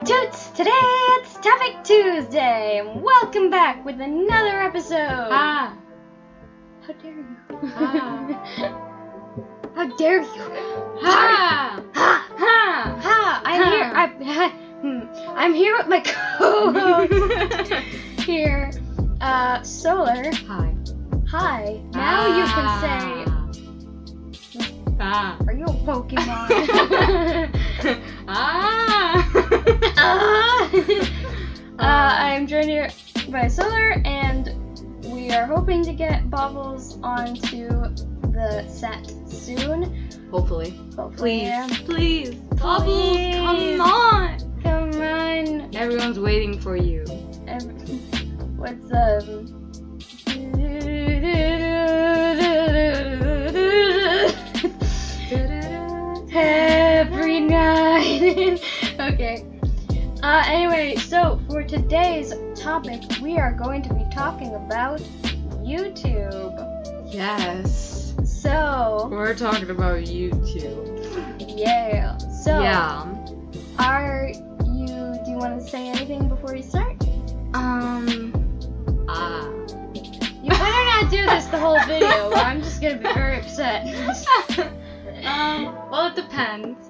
Toots! Today it's Topic Tuesday, and welcome back with another episode! Ah! How dare you? Ah! How dare you? Ha! Ha! Ha! Ha! I'm here with my co-host here, Solar. Hi. Hi. Now you can say, Ah! are you a Pokemon? Ah! I'm joined here by Solar, and we are hoping to get Bobbles onto the set soon. Hopefully. Hopefully. Please. Bubbles, Please. come on! Come on. Everyone's waiting for you. What's every night. Okay. Anyway, so for today's topic, we are going to be talking about YouTube. Yes. So, We're talking about YouTube. yeah. So, Yeah. do you want to say anything before you start? You better not do this the whole video, or I'm just gonna be very upset. Well, it depends.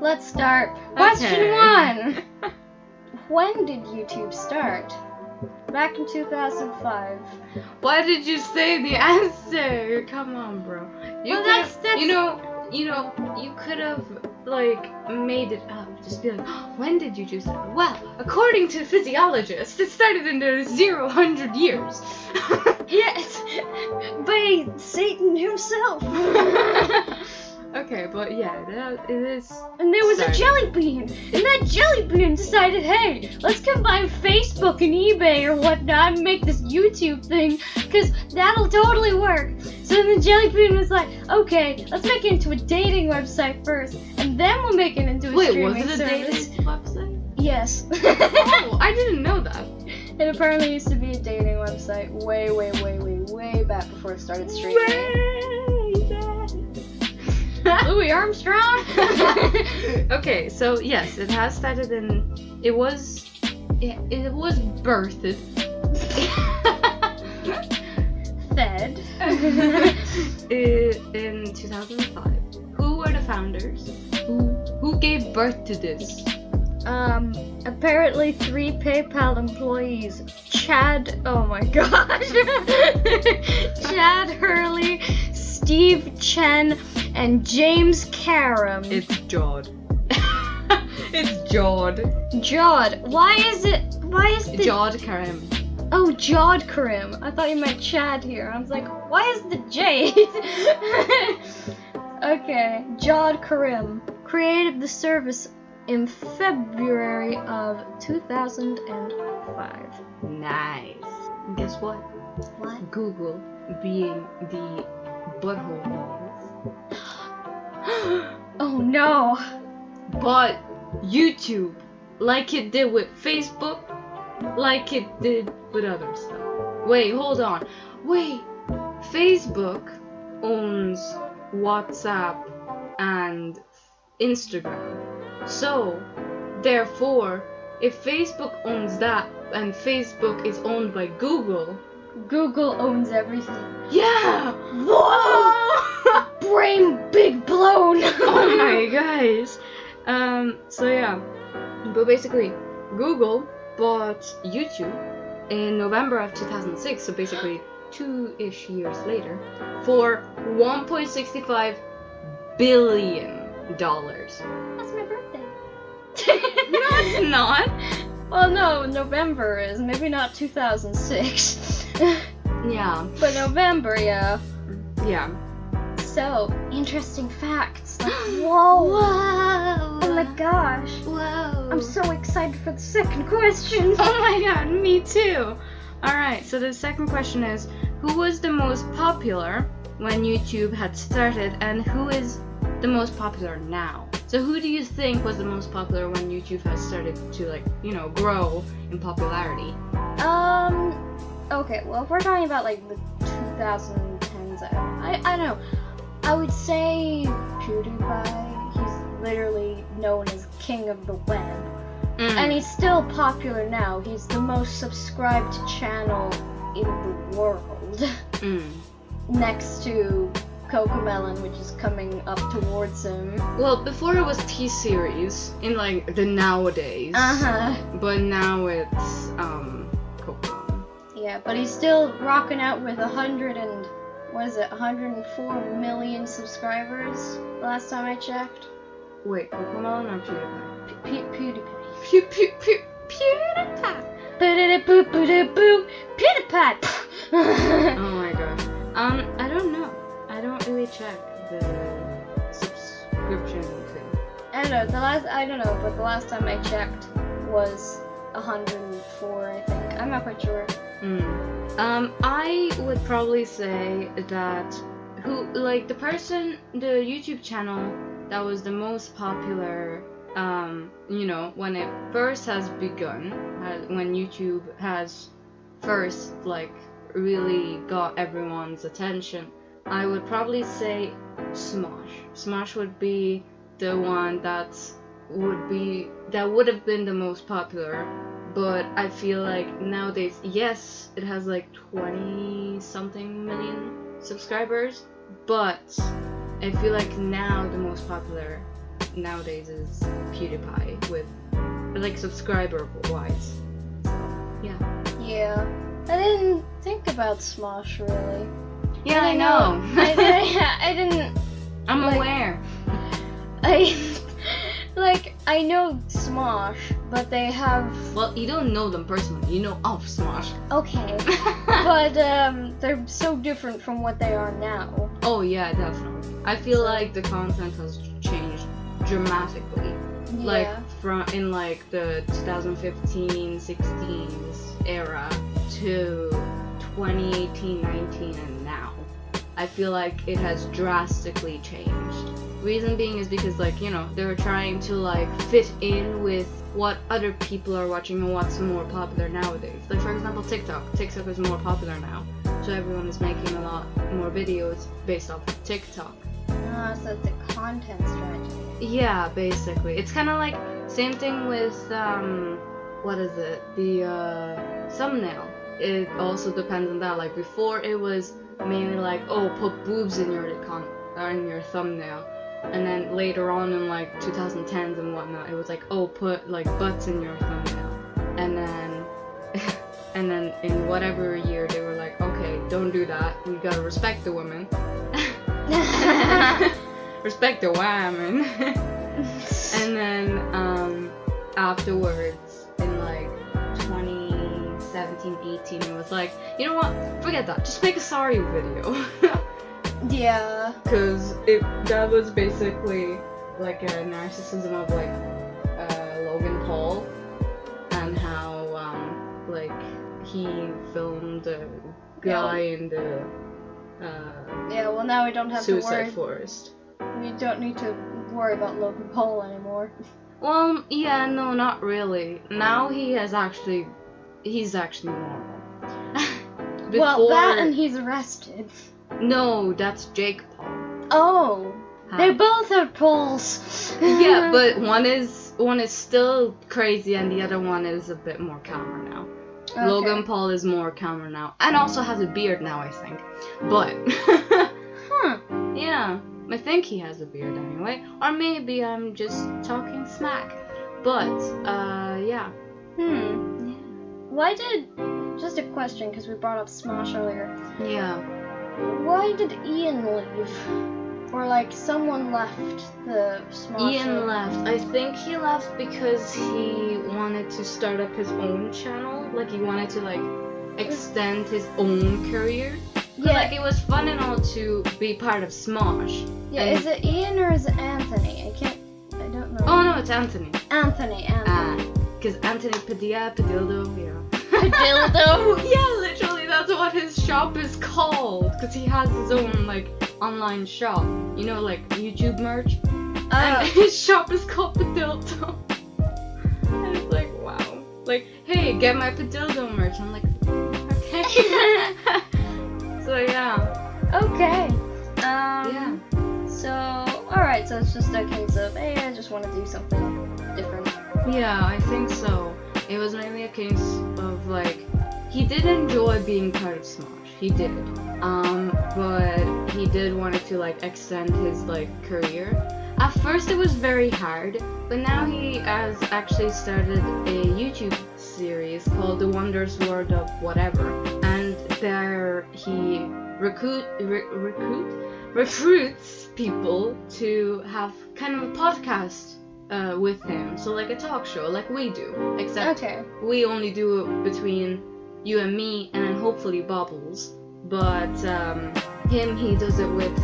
Let's start. Question Okay. 1. When did YouTube start? Back in 2005. Why did you say the answer? Come on, bro. Well, could've- that's- you could have made it up. Just be like, oh, when did YouTube start? Well, according to physiologists, it started in the 100 years. Yes, by Satan himself. Okay, but yeah, it is. And there was a Sorry. jelly bean, and that jelly bean decided, hey, let's combine Facebook and eBay or whatnot and make this YouTube thing, because that'll totally work. So then the jelly bean was like, okay, let's make it into a dating website first, and then we'll make it into a Wait, streaming was it a service. dating website? Yes. Oh, I didn't know that. It apparently used to be a dating website way back before it started streaming. Louis Armstrong? Okay, so yes, it has started it was birthed. Fed. In 2005. Who were the founders? Who gave birth to this? Apparently 3 PayPal employees. Chad, oh my gosh. Chad Hurley, Steve Chen, and James Karam. It's Jod. It's Jod. Jod. Why is the... Jod Karam. Oh, Jod Karim. I thought you meant Chad here. I was like, why is the J? Okay, Jod Karim created the service in February of 2005. Nice. And guess what? What? Google, being the butthole noise. Oh no. But YouTube, like it did with Facebook, like it did with other stuff. Wait, hold on. Wait, Facebook owns WhatsApp and Instagram. So, therefore, if Facebook owns that and Facebook is owned by Google, Google owns everything. yeah! Whoa! Brain big blown. Oh my gosh. So yeah. But basically, Google bought YouTube in November of 2006, so basically 2-ish years later, for $1.65 billion. That's my birthday. No, it's not. Well, no, November is. Maybe not 2006. Yeah. But November, yeah. Yeah. So, interesting facts. Like, whoa. Whoa. Oh my gosh. Whoa. I'm so excited for the second question. Oh my god, me too. Alright, so the second question is, who was the most popular when YouTube had started, and who is the most popular now? So who do you think was the most popular when YouTube has started to, grow in popularity? Okay, well, if we're talking about, the 2010s, I don't know. I would say PewDiePie. He's literally known as king of the web. And he's still popular now. He's the most subscribed channel in the world. Next to Cocomelon, which is coming up towards him. Well, before it was T-Series, in like the nowadays. But now it's, Cocomelon. Yeah, but he's still rocking out with 104 million subscribers, last time I checked. Wait, Cocomelon or PewDiePie? PewDiePie. PewDiePie. PewDiePie. Oh my god. I don't know. I don't really check the subscription thing. I don't know. But the last time I checked was 104, I think. I'm not quite sure. I would probably say that the YouTube channel that was the most popular, when it first has begun, when YouTube has first, really got everyone's attention, I would probably say Smosh. Smosh would be the one that would have been the most popular, but I feel like nowadays, yes, it has 20-something million subscribers, but I feel like now the most popular nowadays is PewDiePie with subscriber-wise. So, yeah. Yeah. I didn't think about Smosh really. Yeah, I know. I didn't. I'm aware. I know Smosh, but they have. Well, you don't know them personally. You know of Smosh. Okay. But they're so different from what they are now. Oh yeah, definitely. I feel like the content has changed dramatically. Yeah. From in the 2015-16 era to 2018-19 and now. I feel like it has drastically changed. Reason being is because they were trying to fit in with what other people are watching and what's more popular nowadays. For example, TikTok. TikTok is more popular now, so everyone is making a lot more videos based off of TikTok. So it's a content strategy. Yeah, basically. It's kind of same thing with the thumbnail. It also depends on that. Before it was mainly put boobs in your thumbnail. And then later on in 2010s and whatnot, it was put butts in your thumbnail. And then in whatever year they were okay, don't do that. You gotta respect the women. Respect the women. And then afterwards in 2017-18, it was you know what? Forget that. Just make a sorry video. Yeah. Because that was basically a narcissism of Logan Paul and how he filmed the guy in the yeah, well now we don't have Suicide to Forest. We don't need to worry about Logan Paul anymore. Well, yeah, no, not really. Now he's actually normal. Well, that and he's arrested. No, that's Jake Paul. Oh, they both have Pauls. Yeah, but one is still crazy, and the other one is a bit more calmer now. Okay. Logan Paul is more calmer now, and also has a beard now, I think. But yeah, I think he has a beard anyway, or maybe I'm just talking smack. But yeah. Yeah. Why did? Just a question, because we brought up Smosh earlier. Yeah. Why did Ian leave? Or someone left the Smosh? Ian left. I think he left because he wanted to start up his own channel. He wanted to extend his own career. Yeah. It was fun and all to be part of Smosh. Yeah. Is it Ian or is it Anthony? I don't know. Oh no, it's Anthony. Anthony. Because Anthony Padildo, yeah. Padildo? Yeah, literally, that's what his shop is called. Because he has his own, online shop. YouTube merch. And his shop is called Padildo. And it's wow. Hey, get my Padildo merch. I'm okay. So, yeah. Okay. Yeah. So, alright, so it's just a case of, hey, I just want to do something different. Yeah, I think so. It was mainly a case of like, he did enjoy being part of Smosh. He did. But he did want to like extend his like career. At first it was very hard, but now he has actually started a YouTube series called The Wondrous World of Whatever, and there he recruits people to have kind of a podcast with him, so like a talk show, like we do, except we only do it between you and me, and then hopefully Bobbles. But he does it with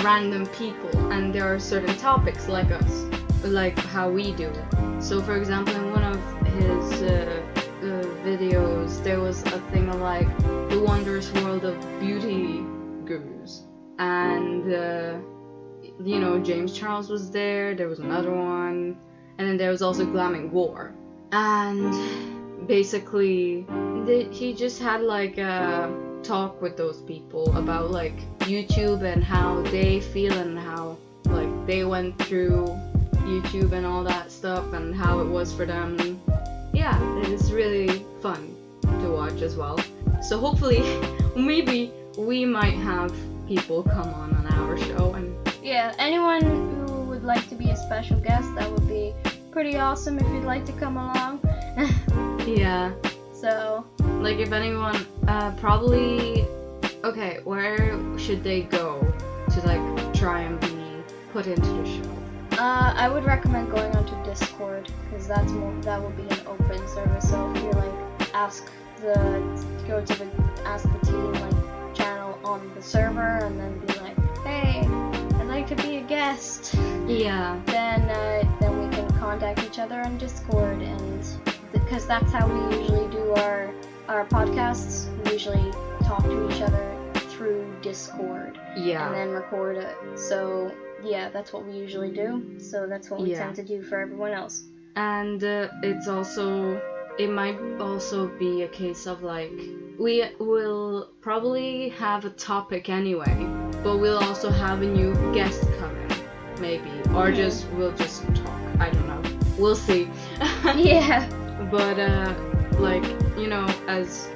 random people, and there are certain topics like us, like how we do it. So for example, in one of his videos, there was a thing like the wondrous world of beauty gurus, and you know, James Charles was there. There was another one, and then there was also Glamming War, and basically he just had like a talk with those people about like YouTube and how they feel and how like they went through YouTube and all that stuff and how it was for them. Yeah, it is really fun to watch as well. So hopefully maybe we might have people come on our show. And yeah, anyone who would like to be a special guest, that would be pretty awesome if you'd like to come along. Yeah. So like if anyone probably okay, where should they go to like try and be put into the show? I would recommend going onto Discord, because that will be an open service. So if you like ask the team like channel on the server, and then be like, hey, I'd like to be a guest. Yeah. Then we can contact each other on Discord, and because that's how we usually do our podcasts. We usually talk to each other through Discord. Yeah. And then record it. So yeah, that's what we usually do. So that's what we tend to do for everyone else. And it might also be a case of like, we will probably have a topic anyway, but we'll also have a new guest coming, maybe, or we'll just talk. I don't know. We'll see. Yeah. But like, you know, as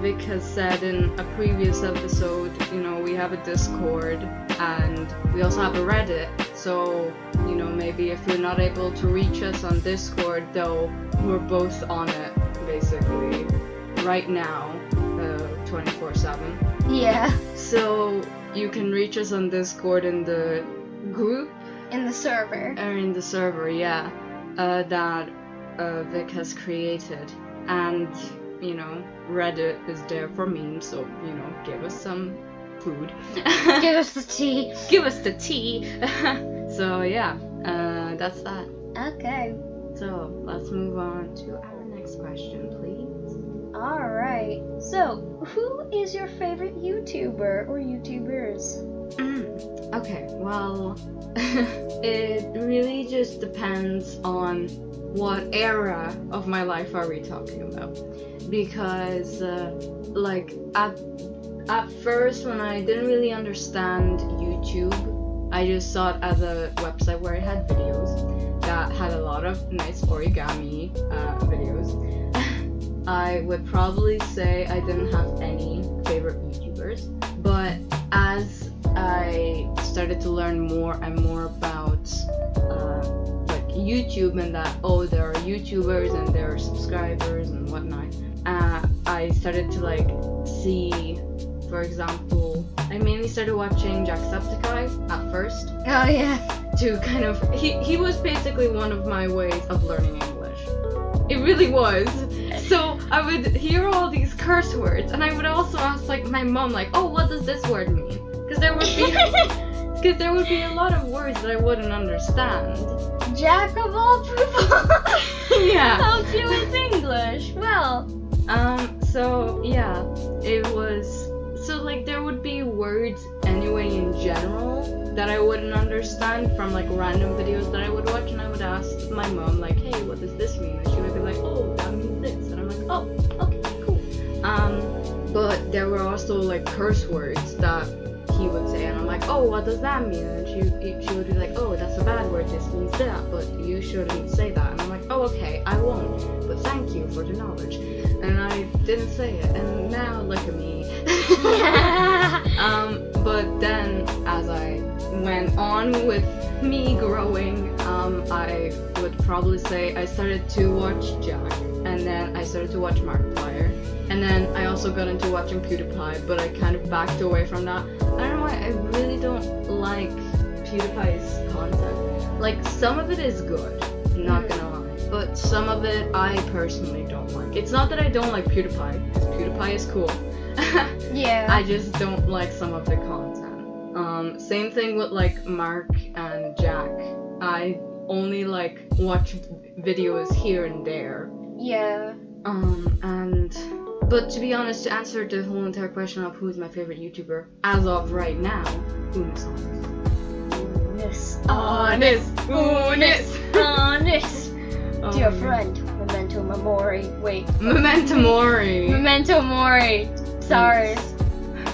Vic has said in a previous episode, you know, we have a Discord and we also have a Reddit. So, you know, maybe if you're not able to reach us on Discord, though, we're both on it basically right now, 24/7. Yeah. So you can reach us on Discord in the group, in the server, yeah, that Vic has created. And you know, Reddit is there for memes, so you know, give us some food. Give us the tea. Give us the tea. So yeah, that's that. Okay. So let's move on to our next question, please. Alright. So, who is your favorite YouTuber or YouTubers? Okay, well, it really just depends on what era of my life are we talking about. Because, like, at first, when I didn't really understand YouTube, I just saw it as a website where it had videos that had a lot of nice origami videos. I would probably say I didn't have any favorite YouTubers, but as I started to learn more and more about like YouTube and that, oh, there are YouTubers and there are subscribers and whatnot, I started to like see, for example, I mainly started watching Jacksepticeye at first. Oh yeah. To kind of, he was basically one of my ways of learning English. It really was. So I would hear all these curse words, and I would also ask like my mom, like, oh, what does this word mean? Because there would be a lot of words that I wouldn't understand. Jack of all people. Yeah. Helps you with English. Well. So yeah, it was. So like there would be words anyway in general that I wouldn't understand from like random videos that I would watch, and I would ask my mom like, hey, what does this mean? And she would be like, oh, that means this, and I'm like, oh, okay, cool. But there were also like curse words that he would say, and I'm like, oh, what does that mean? And she would be like, oh, that's a bad word, this means that, but you shouldn't say that. And I'm like, oh, okay, I won't, but thank you for the knowledge. And I didn't say it, and now look at me. But then, as I went on with me growing, I would probably say I started to watch Jack, and then I started to watch Markiplier, and then I also got into watching PewDiePie, but I kind of backed away from that. I don't know why, I really don't like PewDiePie's content. Like, some of it is good, not gonna lie, but some of it I personally don't like. It's not that I don't like PewDiePie, because PewDiePie is cool. Yeah. I just don't like some of the content. Same thing with like Mark and Jack. I only like watch videos here and there. Yeah. But to be honest, to answer the whole entire question of who's my favorite YouTuber, as of right now, Unis Honest. Honest. Dear friend, memento mori. Wait. Memento mori. Memento mori. Sorry.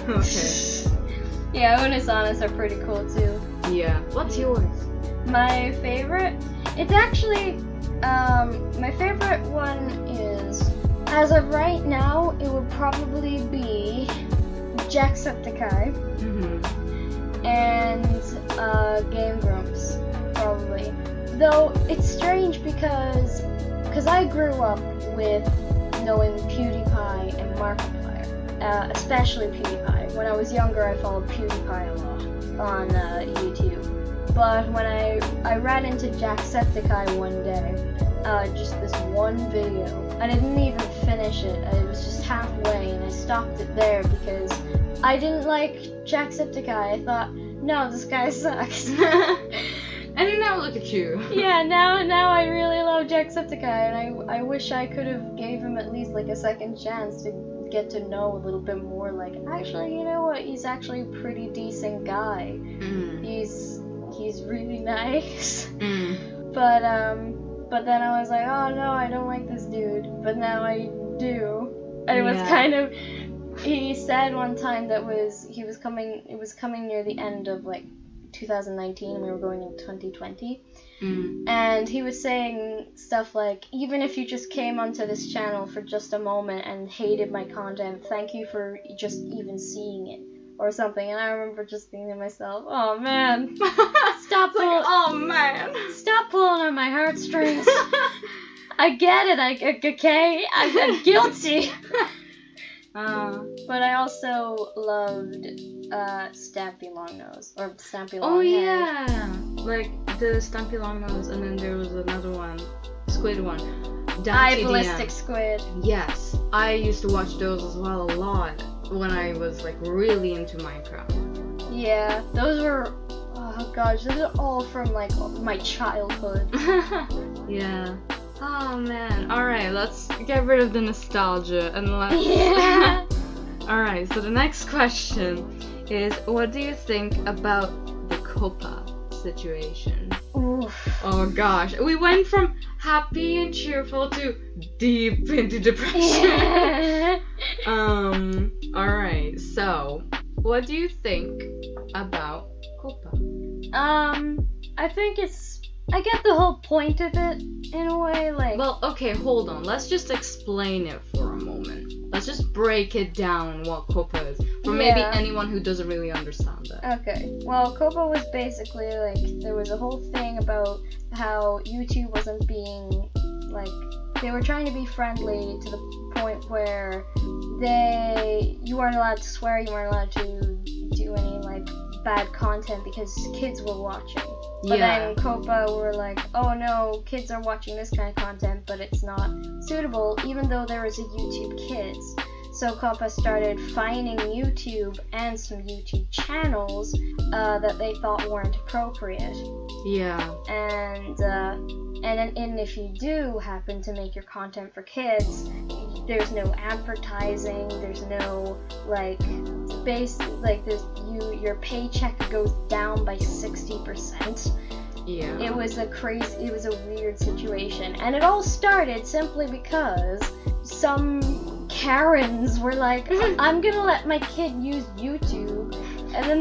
Okay. Yeah, Unis Honest are pretty cool too. Yeah. What's yours? My favorite? It's actually, my favorite one is, as of right now, it would probably be Jacksepticeye and Game Grumps, probably. Though it's strange because I grew up with knowing PewDiePie and Markiplier, especially PewDiePie. When I was younger, I followed PewDiePie a lot on YouTube. But when I ran into Jacksepticeye one day, just this one video, I didn't even finish it. I was just halfway, and I stopped it there because I didn't like Jacksepticeye. I thought, no, this guy sucks. And now look at you. Yeah, now I really love Jacksepticeye, and I wish I could have gave him at least like a second chance to get to know a little bit more. Like, actually, you know what? He's actually a pretty decent guy. He's really nice. But then I was like, oh no, I don't like this dude. But now I do. And it was kind of. He said one time that it was coming near the end of like 2019, and we were going into 2020. And he was saying stuff like, even if you just came onto this channel for just a moment and hated my content, thank you for just even seeing it, or something. And I remember just thinking to myself, oh man, stop pulling on my heartstrings. I get it, okay? I'm guilty. But I also loved Stampy Longnose, or Stampy Longhand. Oh yeah, like the Stampy Longnose, and then there was another one, squid one. Ballistic Squid. Yes, I used to watch those as well a lot when I was like really into Minecraft. Yeah, those were, oh gosh, those are all from like my childhood. Yeah. Oh man. Alright, let's get rid of the nostalgia and let's... Yeah. Alright, so the next question is, what do you think about the Copa situation? Oof. Oh gosh, we went from happy and cheerful to deep into depression. Yeah. Alright, so what do you think about Copa? I think I get the whole point of it, in a way, like... Well, okay, hold on. Let's just explain it for a moment. Let's just break it down what Copa is, for maybe anyone who doesn't really understand it. Okay, well, Copa was basically, like, there was a whole thing about how YouTube wasn't being, like, they were trying to be friendly to the point where you weren't allowed to swear, you weren't allowed to do any, like, bad content because kids were watching. But then Copa were like, oh no, kids are watching this kind of content, but it's not suitable, even though there was a YouTube Kids. So Copa started fining YouTube and some YouTube channels that they thought weren't appropriate. Yeah. And if you do happen to make your content for kids, there's no advertising, there's no your paycheck goes down by 60%. Yeah. It was a weird situation, and it all started simply because some Karens were like, I'm gonna let my kid use YouTube And then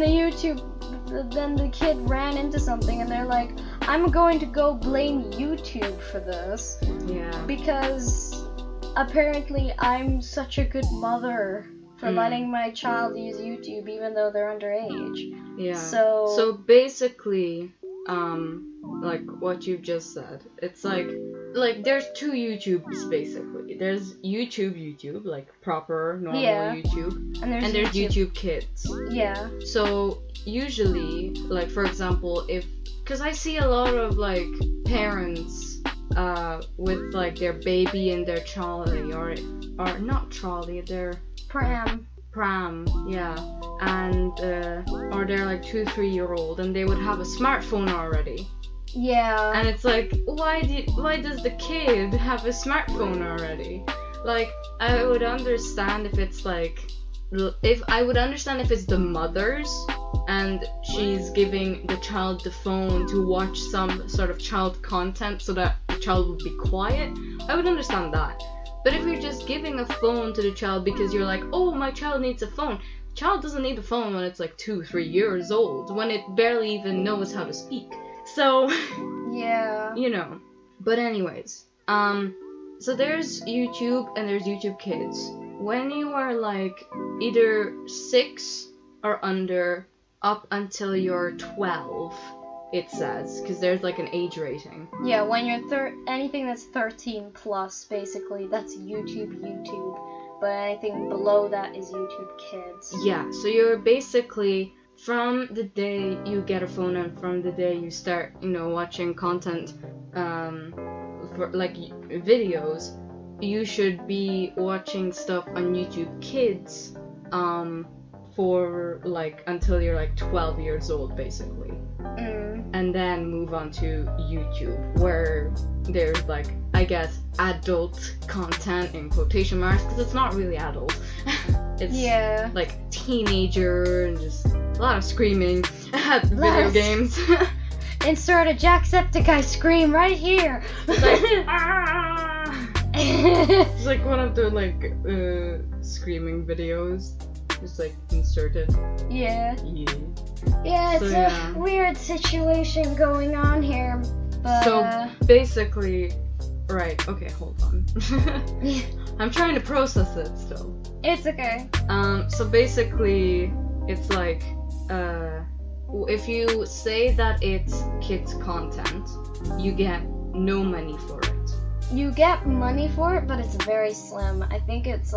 then the kid ran into something, and they're like, I'm going to go blame YouTube for this. Yeah. Because apparently I'm such a good mother for letting my child use YouTube even though they're underage. Yeah. So basically, like what you just said, it's like there's two YouTubes basically. There's YouTube, like proper normal YouTube, and there's YouTube Kids. Yeah. So usually, like for example, because I see a lot of like parents with like their baby and their trolley or not trolley, their pram, yeah, and or they're like 2-3-year-old and they would have a smartphone already. Yeah. And it's like, why does the kid have a smartphone already? Like, I would understand if it's like, if it's the mother's and she's giving the child the phone to watch some sort of child content so that the child would be quiet, I would understand that. But if you're just giving a phone to the child because you're like, oh, my child needs a phone. The child doesn't need a phone when it's like 2-3 years old, when it barely even knows how to speak. So, yeah. You know. But anyways, so there's YouTube and there's YouTube Kids. When you are like either 6 or under, up until you're 12, it says, because there's like an age rating. Yeah, when you're anything that's 13 plus, basically, that's YouTube. But anything below that is YouTube Kids. Yeah, so you're basically, from the day you get a phone and from the day you start, watching content, for like videos, you should be watching stuff on YouTube Kids, for like until you're like 12 years old, basically. And then move on to YouTube, where there's like, I guess, adult content in quotation marks, because it's not really adult. It's like teenager and just a lot of screaming at video games. Insert a Jacksepticeye scream right here. It's like, ah! It's like one of the like screaming videos. Just like inserted. Yeah, it's a weird situation going on here, but so basically, right, okay, hold on. I'm trying to process it still. It's okay. So basically, it's like, if you say that it's kids content, you get no money for it. You get money for it, but it's very slim. I think it's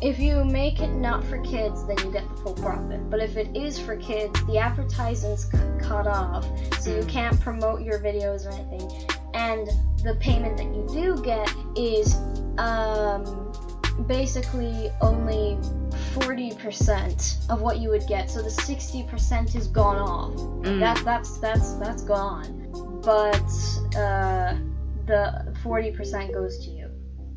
if you make it not for kids, then you get the full profit. But if it is for kids, the advertisements cut off, so you can't promote your videos or anything. And the payment that you do get is basically only 40% of what you would get. So the 60% is gone off. That's gone. But the 40% goes to you.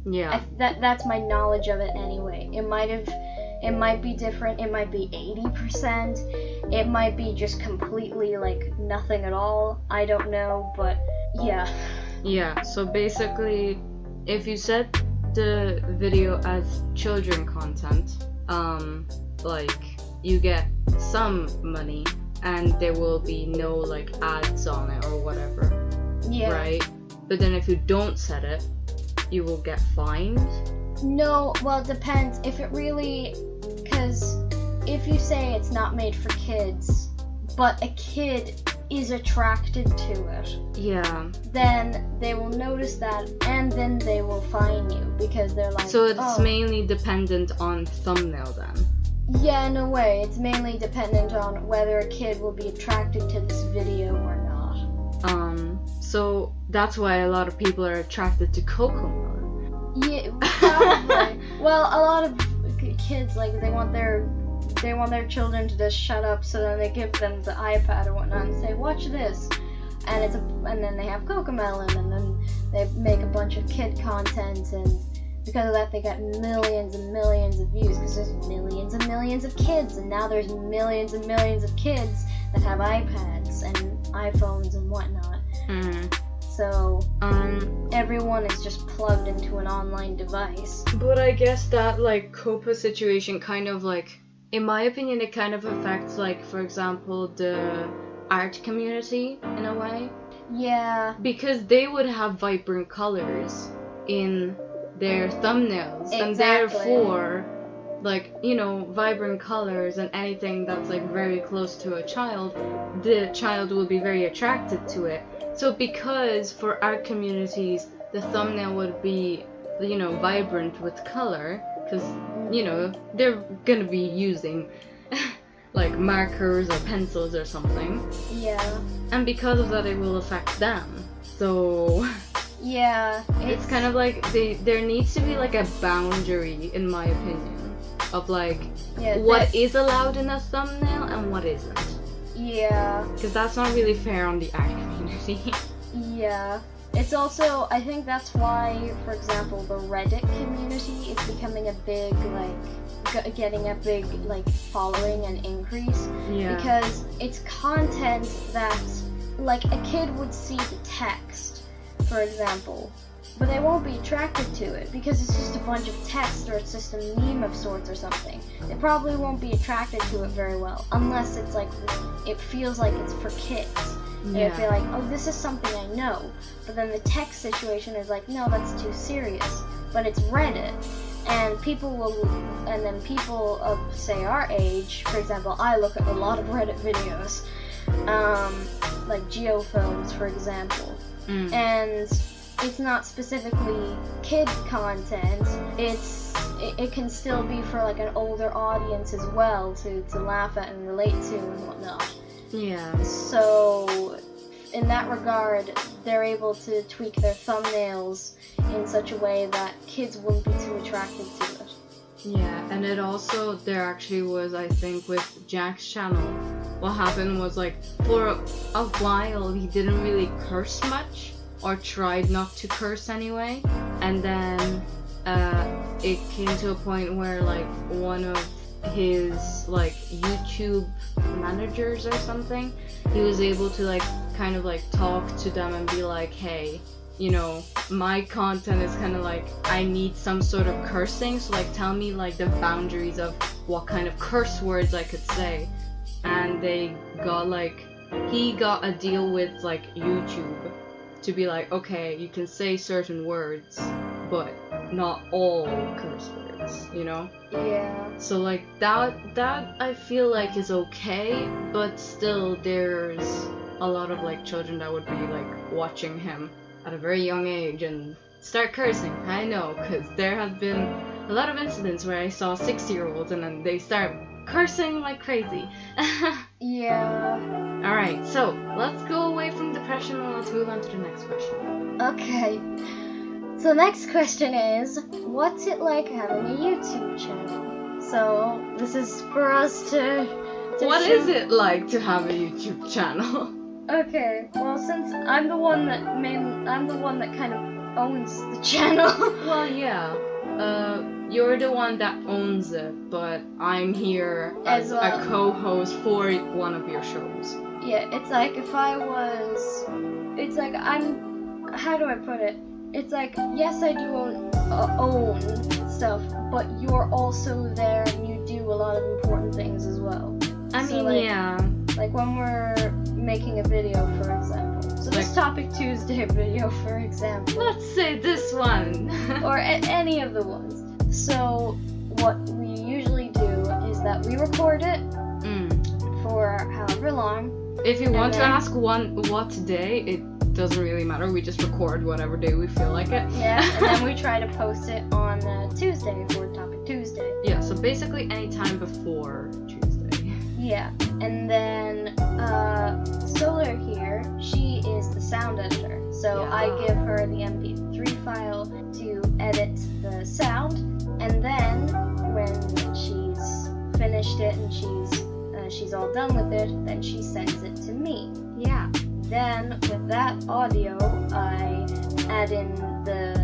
Yeah. That's my knowledge of it anyway. It might be different. It might be 80%. It might be just completely like nothing at all. I don't know, but yeah. Yeah, so basically, if you set the video as children content, like, you get some money, and there will be no like ads on it or whatever. Yeah. Right? But then if you don't set it, you will get fined? No, well, it depends. If it really, because if you say it's not made for kids, but a kid is attracted to it, yeah, then they will notice that, and then they will fine you, because they're like, so it's mainly dependent on thumbnail then? Yeah, in a way. It's mainly dependent on whether a kid will be attracted to this video or not. So that's why a lot of people are attracted to Cocomelon. Yeah, probably. Well, a lot of kids, like, they want their children to just shut up, so then they give them the iPad or whatnot and say, watch this. And then they have Cocomelon, and then they make a bunch of kid content, and because of that they get millions and millions of views, because there's millions and millions of kids, and now there's millions and millions of kids that have iPads and iPhones and whatnot. So everyone is just plugged into an online device. But I guess that like COPA situation kind of like in my opinion, it kind of affects, like, for example, the art community in a way. Yeah. Because they would have vibrant colors in their thumbnails. Exactly. And therefore, like, you know, vibrant colors and anything that's, like, very close to a child, the child will be very attracted to it. So because for art communities, the thumbnail would be, you know, vibrant with color, because, you know, they're gonna be using like markers or pencils or something. Yeah. And because of that, it will affect them. So yeah, it's kind of like there needs to be like a boundary, in my opinion, of like what is allowed in a thumbnail and what isn't. Yeah. Because that's not really fair on the art community. Yeah. It's also, I think that's why, for example, the Reddit community is becoming a big, like, getting a big, like, following and increase. Yeah. Because it's content that, like, a kid would see the text, for example, but they won't be attracted to it because it's just a bunch of text or it's just a meme of sorts or something. They probably won't be attracted to it very well unless it's, like, it feels like it's for kids. They would be like, oh, this is something I know. But then the text situation is like, no, that's too serious. But it's Reddit. And then people of, say, our age, for example, I look at a lot of Reddit videos, like geofilms, for example. And it's not specifically kid content. It can still be for, like, an older audience as well to laugh at and relate to and whatnot. Yeah. So, in that regard, they're able to tweak their thumbnails in such a way that kids wouldn't be too attracted to it. Yeah, and it also, there actually was, I think, with Jack's channel, what happened was, like, for a while, he didn't really curse much, or tried not to curse anyway, and then, it came to a point where, like, one of his, like, YouTube managers or something, he was able to, like, kind of, like, talk to them and be like, hey, you know, my content is kind of like, I need some sort of cursing, so, like, tell me, like, the boundaries of what kind of curse words I could say. And they got, like, he got a deal with, like, YouTube to be like, okay, you can say certain words, but not all curse words, you know? Yeah. So, like, that I feel like is okay, but still there's a lot of, like, children that would be, like, watching him at a very young age and start cursing. I know, because there have been a lot of incidents where I saw 6-year-olds and then they start cursing like crazy. Yeah. Alright, so let's go away from depression and let's move on to the next question. Okay. So the next question is, what's it like having a YouTube channel? So this is for us to What is it like to have a YouTube channel? Okay, well, since I'm the one that kind of owns the channel. Well, yeah. You're the one that owns it, but I'm here as a co-host for one of your shows. Yeah, it's like how do I put it? It's like, yes, I do own stuff, but you're also there and you do a lot of important things as well. I mean, yeah. Like when we're making a video, for example. So this Topic Tuesday video, for example. Let's say this one. Or any of the ones. So what we usually do is that we record it for however long. If you want to ask what day, it doesn't really matter. We just record whatever day we feel like it. Yeah, and then we try to post it on Tuesday for Topic Tuesday. Yeah, so basically any time before Tuesday. Yeah, and then Solar here, she is the sound editor. So I give her the MP3 file to edit the sound, and then when she's finished it and she's all done with it, then she sends it to me. Yeah. Then with that audio, I add in the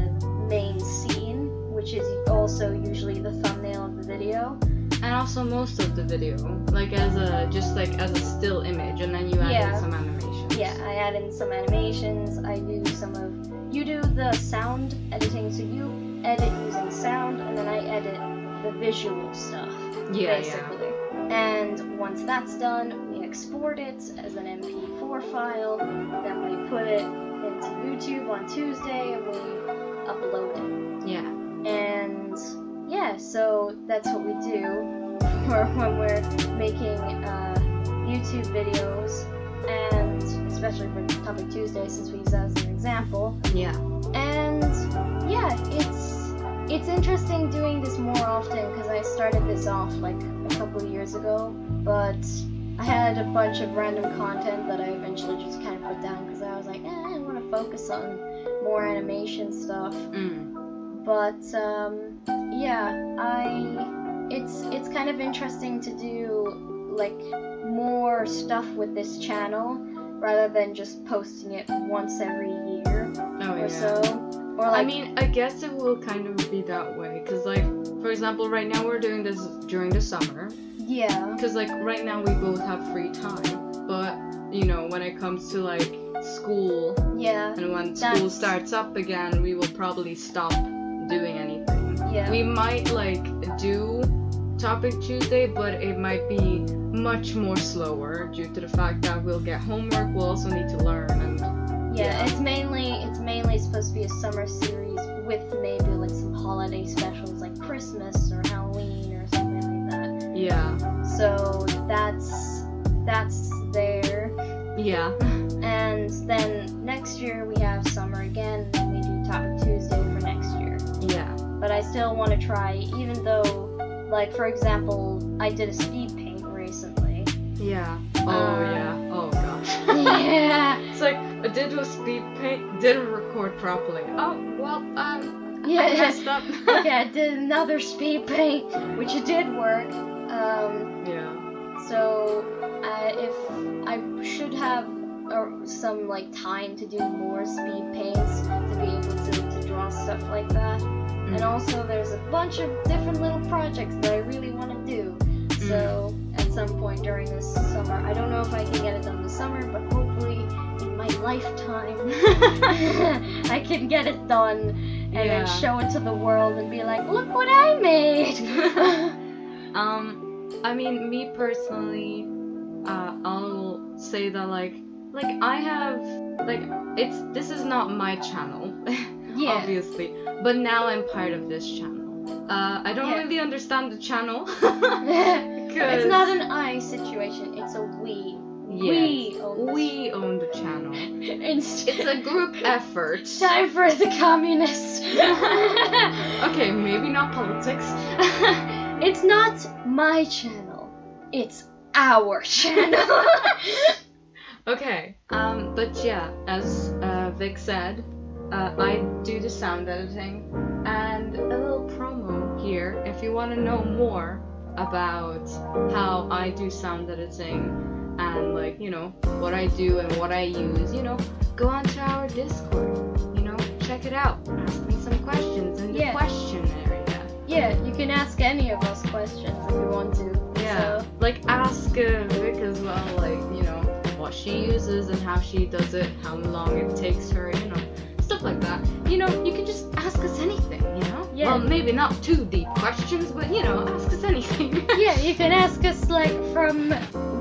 main scene, which is also usually the thumbnail of the video. And also most of the video, like as a still image, and then you add in some animations. Yeah, I add in some animations. You do the sound editing, so you edit using sound, and then I edit the visual stuff. Yeah, basically. Yeah. And once that's done, we export it as an MP4 file, then we put it into YouTube on Tuesday and we upload it. Yeah. And yeah, so that's what we do when we're making YouTube videos, and especially for Topic Tuesday since we use that as an example. Yeah. And yeah, it's interesting doing this more often because I started this off like a couple of years ago, but I had a bunch of random content that I eventually just kind of put down because I was like, I want to focus on more animation stuff. But yeah, it's kind of interesting to do like more stuff with this channel rather than just posting it once every year or so. Or like, I mean, I guess it will kind of be that way, because like, for example, right now we're doing this during the summer. Yeah. Because like right now we both have free time, but you know, when it comes to like school, yeah, and when school starts up again, we will probably stop doing anything. Yeah. We might like do Topic Tuesday, but it might be much more slower due to the fact that we'll get homework, we'll also need to learn, and yeah, it's mainly supposed to be a summer series with maybe like some holiday specials like Christmas or Halloween or something like that. Yeah. So that's there. Yeah. And then next year we have summer again, and we do Topic Tuesday for next year. Yeah. But I still want to try, even though, like for example, I did a speed paint recently. Yeah. Oh yeah. Oh gosh. Yeah. It's like I did a speed paint, didn't record properly. Oh well, yeah. I messed up. Okay, I did another speed paint, which it did work. Yeah. So if I should have some like time to do more speed paints to be able to draw stuff like that. And also there's a bunch of different little projects that I really want to do. So at some point during this summer, I don't know if I can get it done this summer, but hopefully in my lifetime I can get it done and then show it to the world and be like, look what I made. I mean, me personally, I'll say that like I have this is not my channel, obviously, but now I'm part of this channel. I don't really understand the channel. It's not an I situation, it's a we. Yes, we own the channel. It's a group effort. Time for the communists. Okay, maybe not politics. It's not my channel, it's our channel. Okay, but yeah, as Vic said, I do the sound editing, and a little promo here if you want to know more about how I do sound editing and like, you know, what I do and what I use, you know, go onto our Discord, you know, check it out, ask me some questions in the question area. Yeah, you can ask any of us questions if you want to. Yeah, so. like ask Vic as well, like, you know, what she uses and how she does it, how long it takes her, you know, stuff like that. You know, you can just ask us anything, you know? Yeah. Well, maybe not too deep questions, but, you know, ask us anything. Yeah, you can ask us, like, from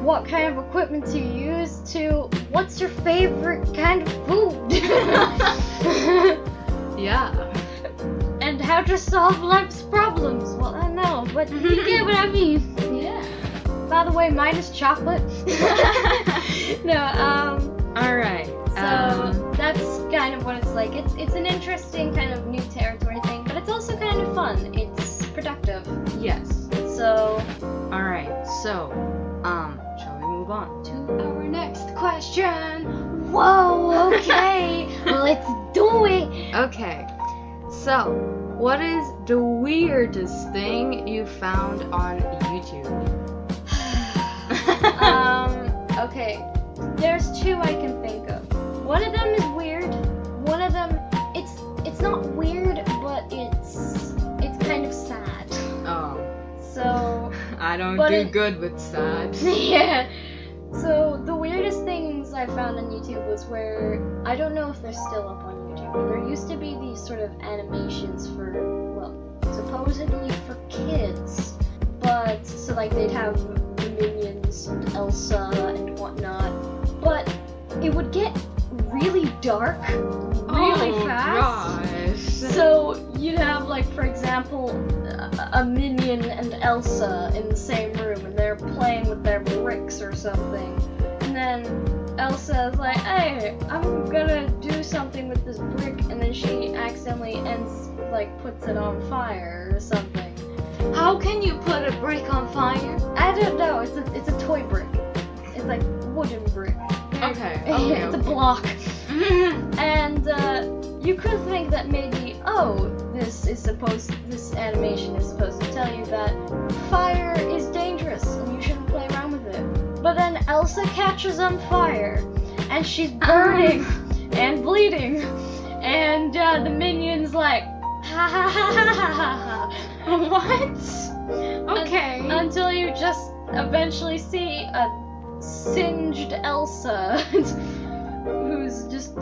what kind of equipment you use to what's your favorite kind of food? Yeah. And how to solve life's problems. Well, I don't know, but you get what I mean. Yeah. By the way, mine is chocolate. No, Alright. So that's kind of what it's like. It's an interesting kind of new territory thing, but it's also kind of fun. It's productive. Yes. So. Alright, so, shall we move on to our next question? Whoa, okay. Let's do it. Okay. So, what is the weirdest thing you found on YouTube? Okay. There's two I can think of. One of them is weird. One of them, it's not weird, but it's kind of sad. Oh. So. I don't do good with sad. Yeah. So the weirdest things I found on YouTube was where, I don't know if they're still up on YouTube, but there used to be these sort of animations for, well, supposedly for kids, but so like they'd have Elsa and whatnot, but it would get really dark really fast. Gosh. So you'd have, like, for example, a minion and Elsa in the same room, and they're playing with their bricks or something. And then Elsa's like, hey, I'm gonna do something with this brick, and then she accidentally puts it on fire or something. How can you put a brick on fire? I don't know. It's a toy brick. It's like wooden brick. Okay. It's a block. And you could think that maybe, this animation is supposed to tell you that fire is dangerous and you shouldn't play around with it. But then Elsa catches on fire, and she's burning and bleeding, and the minion's like, ha ha ha ha ha ha. What? Okay. Until you just eventually see a singed Elsa who's just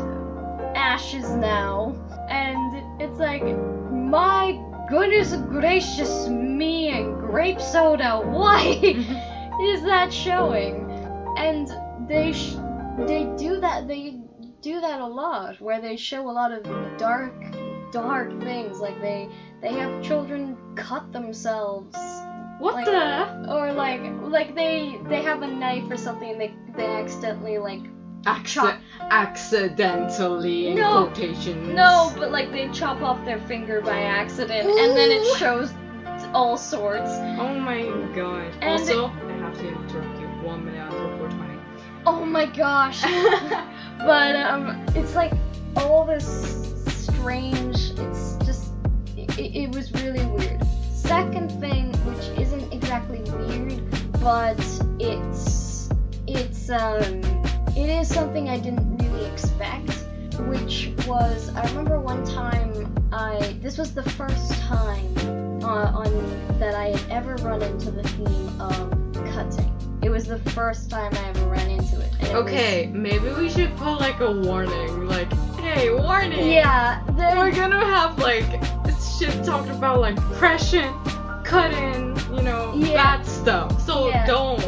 ashes now, and it's like, my goodness gracious me and grape soda, why is that showing? And they do that a lot, where they show a lot of dark things, like they have children cut themselves. What the? Or like they have a knife or something, and they accidentally accidentally in quotations. No, but like they chop off their finger by accident. Ooh. And then it shows all sorts. Oh my god. And also, I have to interrupt you 1 minute until 4:20. Oh my gosh. But it's like all this strange, it's just, it was really weird. Second thing, which isn't exactly weird, but it is something I didn't really expect, which was, I remember one time this was the first time that I had ever run into the theme of cutting. It was the first time I ever ran into it. And maybe we should put like a warning, like, hey, warning! Yeah, we're gonna have like shit talked about, like depression, cutting, bad stuff. So don't.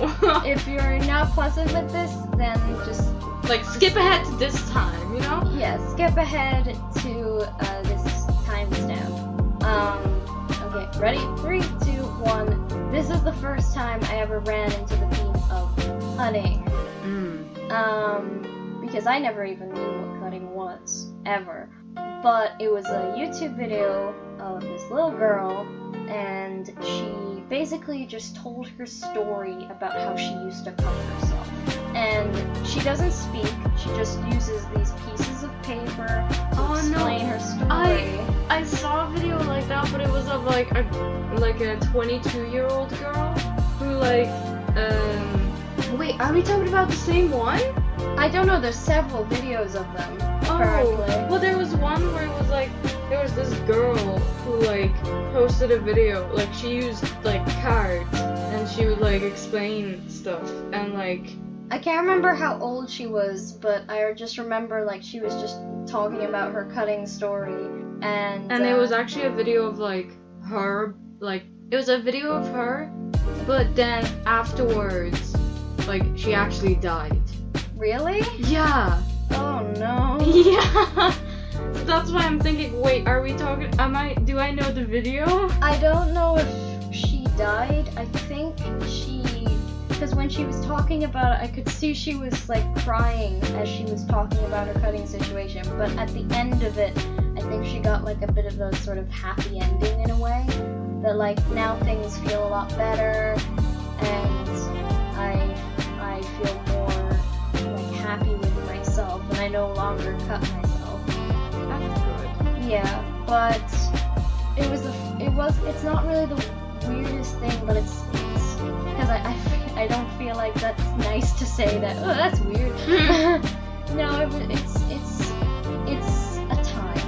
If you're not fussing with this, then just like skip ahead to this time, Yeah, skip ahead to this timestamp. Okay, ready? 3, 2, 1. This is the first time I ever ran into the theme of cutting. Because I never even knew what cutting was, ever. But it was a YouTube video of this little girl, and she basically just told her story about how she used to cut herself. And she doesn't speak, she just uses these pieces of paper to explain her story. I saw a video like that, but it was of like a 22-year-old girl who wait, are we talking about the same one? I don't know, there's several videos of them. Well, there was one where it was like, there was this girl who posted a video, she used cards, and she would explain stuff, and I can't remember how old she was, but I just remember she was just talking about her cutting story, and it was actually a video of her, it was a video of her, but then afterwards, she actually died. Really? Yeah. Oh no. Yeah. So that's why I'm thinking, wait, are we talking, do I know the video? I don't know if she died. I think because when she was talking about it, I could see she was crying as she was talking about her cutting situation, but at the end of it, I think she got a bit of a sort of happy ending in a way, that now things feel a lot better, and I feel more happy with myself, and I no longer cut myself. That's good. Yeah, but it's not really the weirdest thing, but it's because I don't feel like that's nice to say that, oh, that's weird. No, it's a time.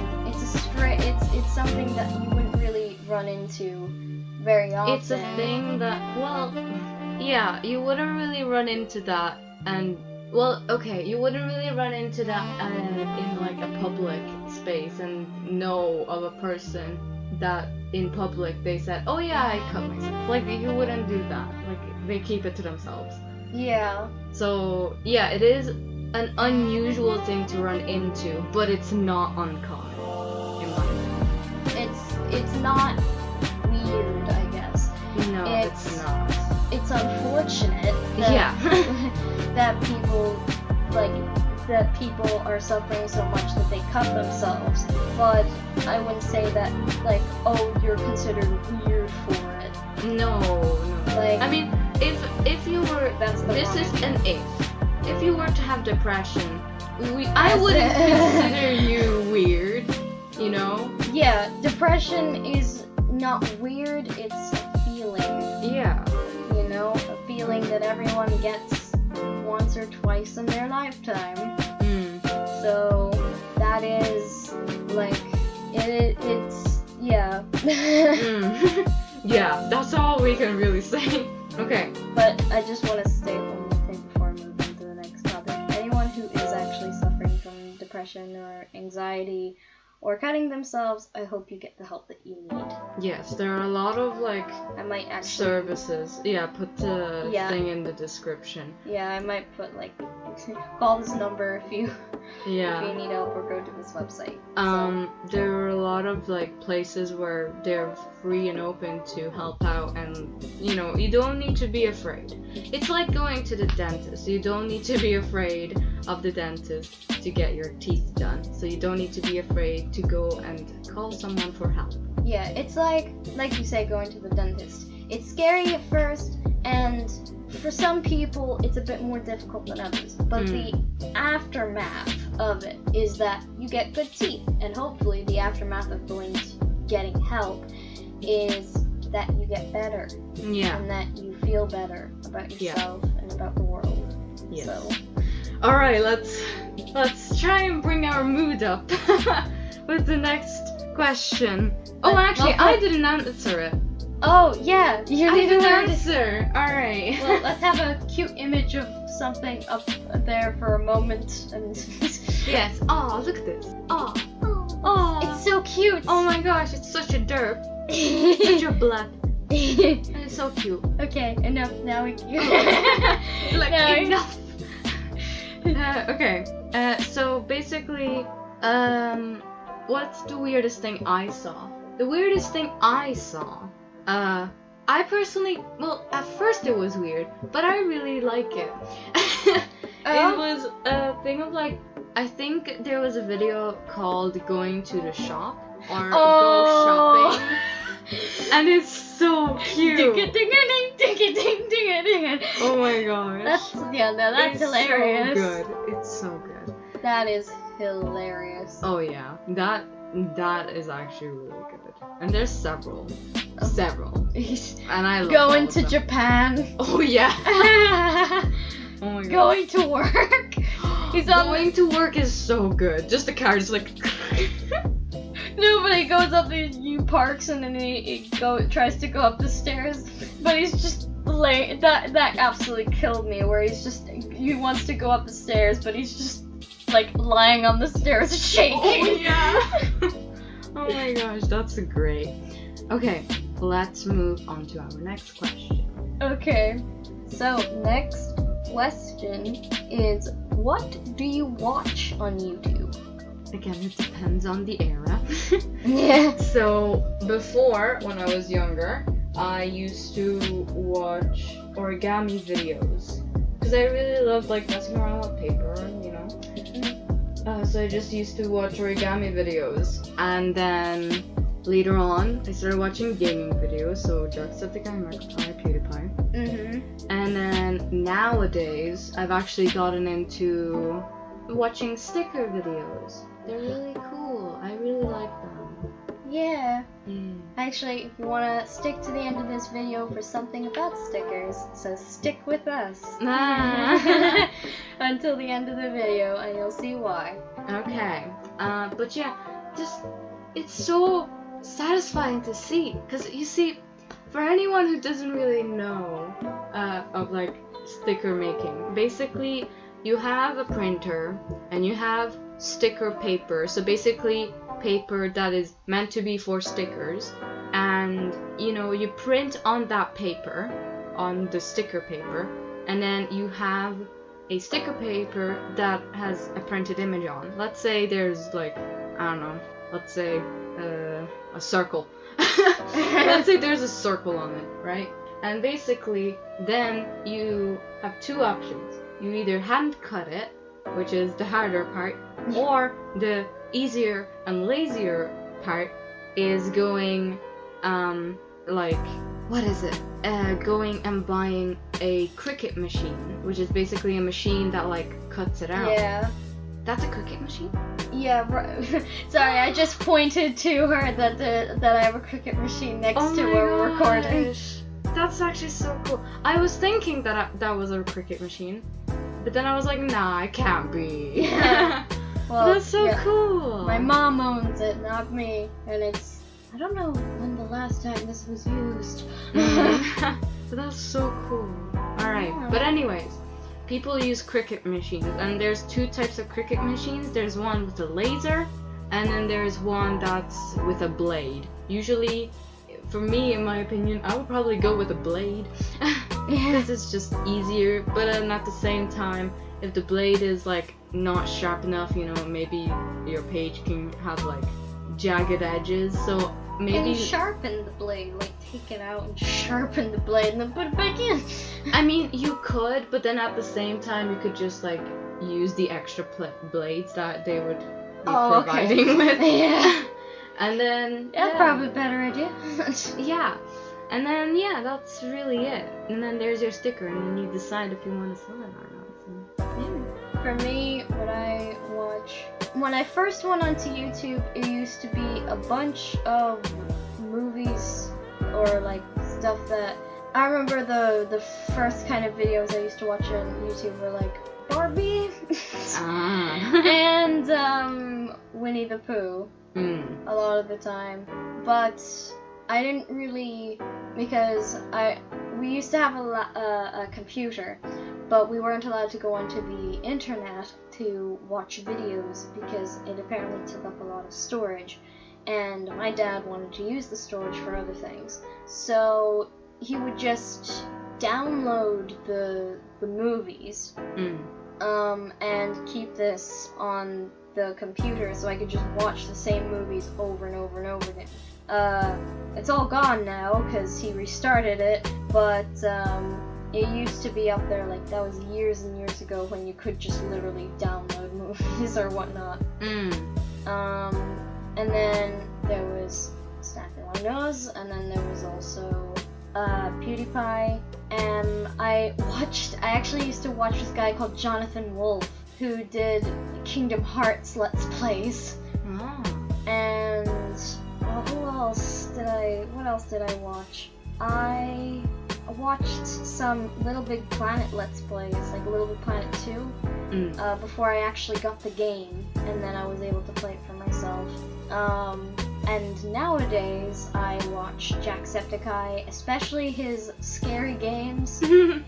It's something that you wouldn't really run into very often. It's a thing that, yeah, you wouldn't really run into that, and you wouldn't really run into that in a public space and know of a person that in public they said, oh yeah, I cut myself. You wouldn't do that. They keep it to themselves. Yeah. So, yeah, it is an unusual thing to run into, but it's not uncommon, in my opinion. It's not weird, I guess. No, it's not. It's unfortunate that, that people are suffering so much that they cut themselves, but I wouldn't say that, like, oh, you're considered weird for it. No. Like, I mean, if you were, this is an if you were to have depression, I wouldn't consider you weird, you know? Yeah, depression is not weird, it's a feeling. Yeah. You know, a feeling that everyone gets once or twice in their lifetime. So that is like it's yeah. Yeah, that's all we can really say. Okay. But I just want to state one more thing before I move on to the next topic. Anyone who is actually suffering from depression or anxiety or cutting themselves, I hope you get the help that you need. Yes, there are a lot of I might actually services. Yeah, put the thing in the description. Yeah, I might put call this number if you need help, or go to this website. There are a lot of places where they're free and open to help out, and you don't need to be afraid. It's like going to the dentist. You don't need to be afraid of the dentist to get your teeth done. So you don't need to be afraid to go and call someone for help. Yeah, it's like you say, going to the dentist. It's scary at first, and for some people it's a bit more difficult than others. But the aftermath of it is that you get good teeth, and hopefully the aftermath of getting help is that you get better. Yeah. And that you feel better about yourself and about the world. Yes. So. All right, let's try and bring our mood up with the next question. Oh, actually, I didn't answer it. Oh, yeah, you didn't answer. All right. Well, let's have a cute image of something up there for a moment. And yes. Oh, look at this. Oh, it's so cute. Oh my gosh, it's such a derp. Such a blood. It's so cute. Okay, enough. Now we can. Enough. Okay. So basically, what's the weirdest thing I saw? The weirdest thing I saw. I personally, well, at first it was weird, but I really like it. It was a thing of I think there was a video called Going to the Shop or Go Shopping. And it's so cute. Oh my gosh. That's hilarious. So good. It's so good. That is hilarious. Oh yeah. That is actually really good. And there's several. And I love going to Japan. Oh yeah. Oh my god. Going to work. Going to work is so good. Just the car just Nobody goes up he parks and then he tries to go up the stairs, but he's just that absolutely killed me, where he wants to go up the stairs, but he's just lying on the stairs shaking. Oh yeah. Oh my gosh, that's great. Okay, let's move on to our next question. Okay, so next question is, what do you watch on YouTube? Again, it depends on the era. Yeah. So before, when I was younger, I used to watch origami videos because I really loved messing around with paper, so I just used to watch origami videos, and then later on I started watching gaming videos, so Jacksepticeye, Markiplier, PewDiePie. And then nowadays I've actually gotten into watching sticker videos. They're really cool. I really like them. Yeah. Actually, if you want to stick to the end of this video for something about stickers, so stick with us until the end of the video, and you'll see why. Okay. But yeah, it's so satisfying to see, because you see, for anyone who doesn't really know of sticker making, basically you have a printer and you have sticker paper, so basically paper that is meant to be for stickers, and you print on that paper, on the sticker paper, and then you have a sticker paper that has a printed image on. Let's say there's like, I don't know, let's say a circle. Let's say there's a circle on it, right? And basically, then you have two options. You either hand cut it, which is the harder part, or the easier and lazier part is going, like, what is it? Going and buying a Cricut machine, which is basically a machine that, like, cuts it out. Yeah. That's a Cricut machine? Yeah, right. Sorry, I just pointed to her that I have a Cricut machine next to where we're recording. That's actually so cool. I was thinking that that was a Cricut machine, but then I was like, nah, it can't be. Yeah. Well, that's so cool. My mom owns it, not me, and it's, I don't know when the last time this was used. But that's so cool. Alright, Yeah. but anyways, people use Cricut machines, and there's two types of Cricut machines. There's one with a laser, and then there's one that's with a blade. Usually, for me, in my opinion, I would probably go with a blade, because it's just easier, but at the same time, if the blade is like not sharp enough, you know, maybe your page can have like jagged edges, so maybe... And sharpen the blade, like take it out and sharpen the blade and then put it back in. I mean, you could, but then at the same time, you could just like use the extra blades that they would be providing with. Yeah. And then That's probably a better idea. yeah. And then that's really it. And then there's your sticker, and then you decide if you want to sell it or not. So, yeah. For me, what I watch, when I first went onto YouTube, it used to be a bunch of movies or like stuff that I remember. The first kind of videos I used to watch on YouTube were like Barbie and Winnie the Pooh a lot of the time, but I didn't really, because we used to have a computer, but we weren't allowed to go onto the internet to watch videos because it apparently took up a lot of storage, and my dad wanted to use the storage for other things, so he would just download the movies and keep this on the computer so I could just watch the same movies over and over and over again. It's all gone now because he restarted it, but it used to be up there, like that was years and years ago when you could just literally download movies or whatnot. And then there was Snappy Long Nose, and then there was also PewDiePie, and I actually used to watch this guy called Jonathan Wolf who did Kingdom Hearts Let's Plays. And what else did I watch? I watched some Little Big Planet Let's Plays, like Little Big Planet 2, before I actually got the game, and then I was able to play it for myself. And nowadays I watch Jacksepticeye, especially his scary games. 3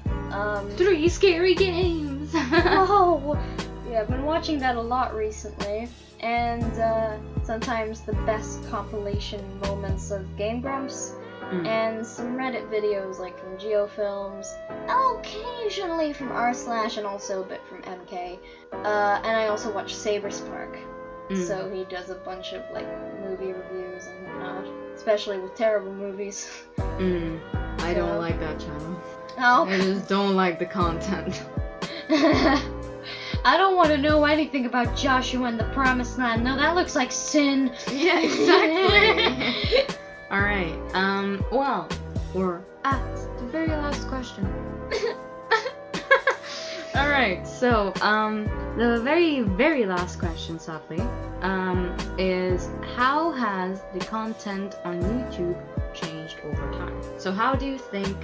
scary games! Oh! Yeah, I've been watching that a lot recently, and sometimes the best compilation moments of Game Grumps, and some Reddit videos like from GeoFilms, occasionally from r/, and also a bit from MK, and I also watch Saberspark, so he does a bunch of like movie reviews and whatnot, especially with terrible movies. I don't like that channel. Oh. I just don't like the content. I don't want to know anything about Joshua and the Promised Land. No, that looks like sin. Yeah, exactly. Alright, well, we're at the very last question. Alright, so, the very, very last question, sadly, is how has the content on YouTube changed over time? So how do you think,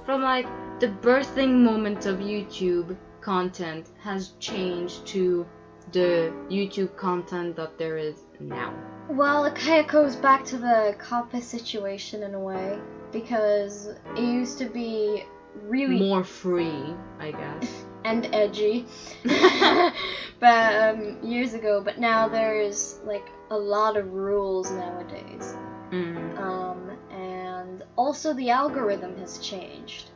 from like the birthing moment of YouTube, content has changed to the YouTube content that there is now? Well, it kind of goes back to the Kappa situation in a way, because it used to be really more free, I guess. And edgy, but years ago. But now there's like a lot of rules nowadays, and also the algorithm has changed.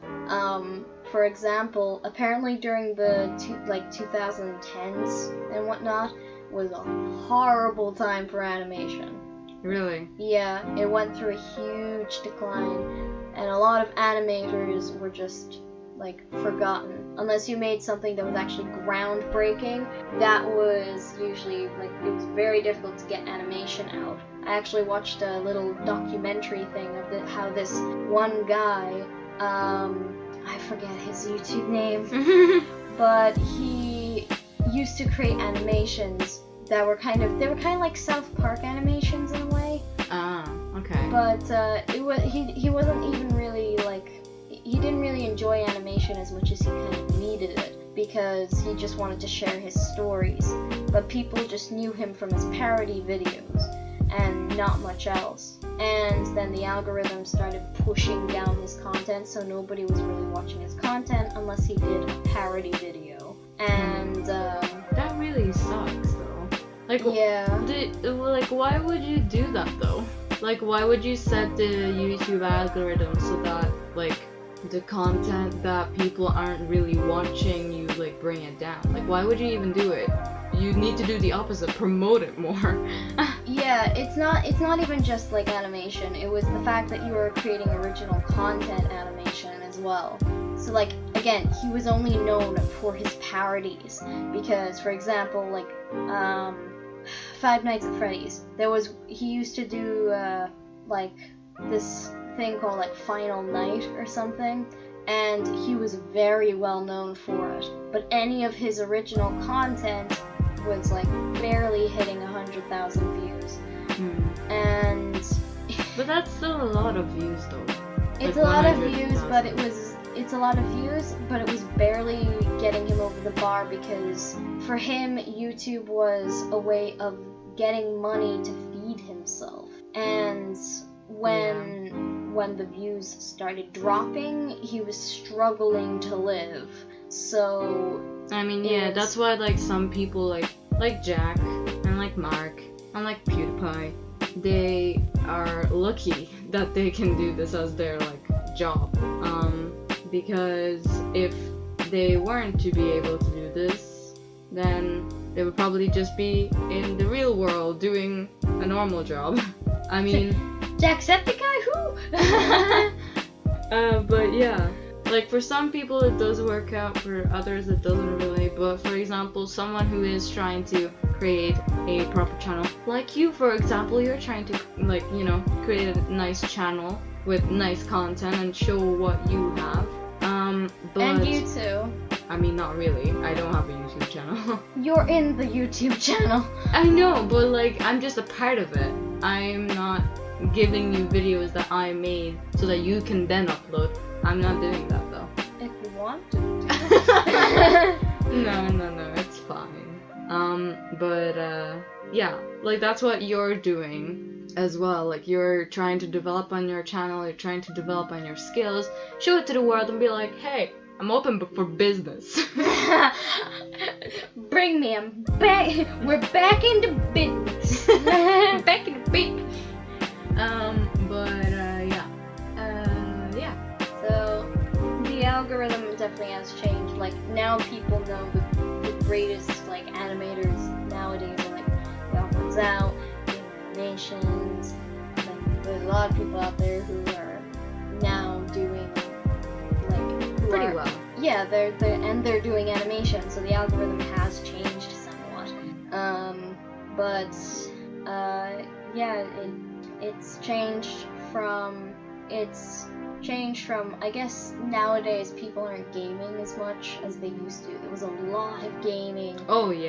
for example, apparently during the 2010s and whatnot was a horrible time for animation. Really? Yeah, it went through a huge decline, and a lot of animators were just like forgotten. Unless you made something that was actually groundbreaking, that was usually like it was very difficult to get animation out. I actually watched a little documentary thing of how this one guy, I forget his YouTube name, but he used to create animations that were kind of like South Park animations in a way. Ah, okay. But he wasn't even really like, he didn't really enjoy animation as much as he kind of needed it, because he just wanted to share his stories. But people just knew him from his parody videos and not much else. And then the algorithm started pushing down his content, so nobody was really watching his content unless he did a parody video. And that really sucks, though. Like, yeah. Why would you do that, though? Like, why would you set the YouTube algorithm so that, like, the content that people aren't really watching, you, like, bring it down? Like, why would you even do it? You need to do the opposite, promote it more. Yeah, it's not even just like animation. It was the fact that you were creating original content animation as well. So like, again, he was only known for his parodies, because for example, like Five Nights at Freddy's, he used to do like this thing called like Final Night or something, and he was very well known for it. But any of his original content was like barely hitting 100,000 views. And but that's still a lot of views, though. It's a lot of views, but it was barely getting him over the bar, because for him YouTube was a way of getting money to feed himself. And when the views started dropping, he was struggling to live. So I mean, yeah, that's why like some people like Jack and like Mark and like PewDiePie, they are lucky that they can do this as their like job. Because if they weren't to be able to do this, then they would probably just be in the real world doing a normal job. I mean, Jacksepticeye who? But yeah. Like, for some people it does work out, for others it doesn't really. But for example, someone who is trying to create a proper channel, like you for example, you're trying to, like, you know, create a nice channel with nice content and show what you have. But and you too. I mean, not really. I don't have a YouTube channel. You're in the YouTube channel. I know, but like, I'm just a part of it. I'm not giving you videos that I made so that you can then upload. I'm not doing that, though. If you want to. No, it's fine. But yeah, like that's what you're doing as well. Like, you're trying to develop on your channel, you're trying to develop on your skills, show it to the world and be like, hey, I'm open for business. Bring me, I'm back. We're back into business. Back in the business. Yeah. So the algorithm definitely has changed. Like, now people know the greatest like animators nowadays are like Yao Out, animations. Like, there's a lot of people out there who are now doing like Pretty well. Yeah, they're doing animation, so the algorithm has changed somewhat. Yeah, it's changed from I guess nowadays people aren't gaming as much as they used to. There was a lot of gaming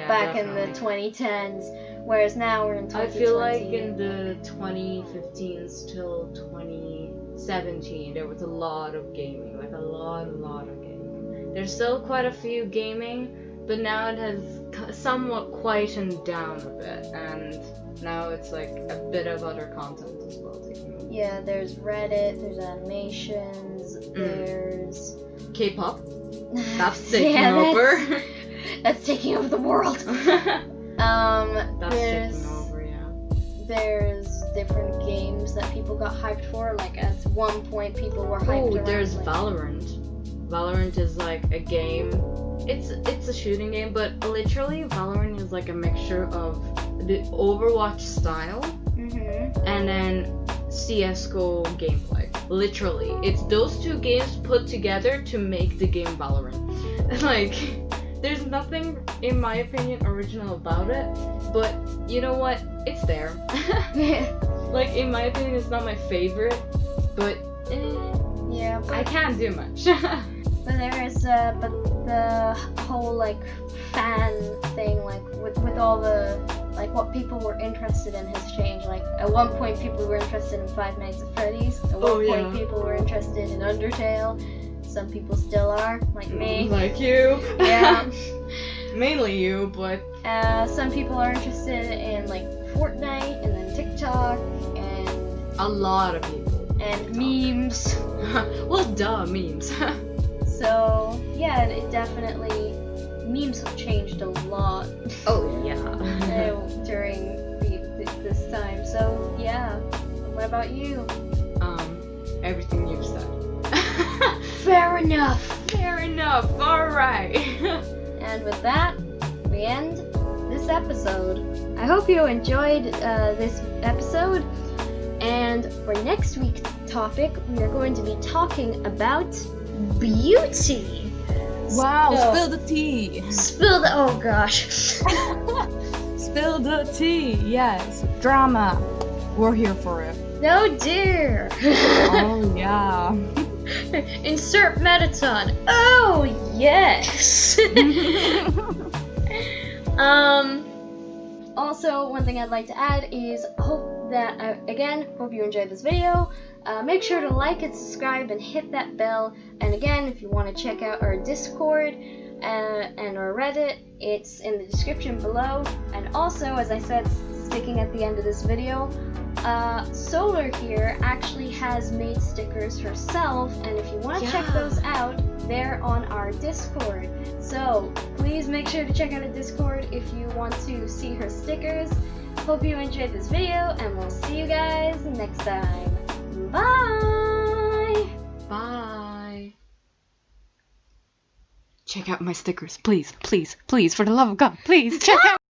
back definitely. in the 2010s, whereas now we're in 2020. I feel like in the 2015s till 2017 there was a lot of gaming, like a lot of gaming. There's still quite a few gaming, but now it has somewhat quietened down a bit, and now it's like a bit of other content as well taking over. Yeah, there's Reddit, there's animations, there's K-pop. That's taking over. That's taking over the world. That's taking over, yeah. There's different games that people got hyped for. Like, at one point, people were hyped around. There's like, Valorant. Valorant is like a game. It's a shooting game, but literally Valorant is like a mixture of the Overwatch style and then CS:GO gameplay. Literally, it's those two games put together to make the game Valorant. Like, there's nothing, in my opinion, original about it, but you know what? It's there. Like, in my opinion, it's not my favorite, but yeah, but I can't do much. But there is, but the whole like fan thing, like with all the like what people were interested in has changed. Like at one point, people were interested in Five Nights at Freddy's. At one point, people were interested in Undertale. Some people still are, like me. Like you. Yeah. Mainly you, but some people are interested in like Fortnite and then TikTok and a lot of people. And memes. Well, duh, memes. So yeah, it definitely, memes have changed a lot. Oh yeah. During this time. So yeah. What about you? Everything you've said. Fair enough. Fair enough. All right. And with that, we end this episode. I hope you enjoyed this episode. And for next week's topic, we are going to be talking about beauty. Wow, So- spill the tea. Spill the, oh gosh. Spill the tea. Yes, drama. We're here for it. No dear. Oh yeah. Insert Metaton. Oh yes. Also, one thing I'd like to add is hope you enjoyed this video. Make sure to like and subscribe and hit that bell. And again, if you want to check out our Discord and our Reddit, it's in the description below. And also, as I said, sticking at the end of this video, Solar here actually has made stickers herself, and if you want to check those out, they're on our Discord. So please make sure to check out our Discord if you want to see her stickers. Hope you enjoyed this video, and we'll see you guys next time. Bye! Bye. Check out my stickers, please, please, please, for the love of God, please check out.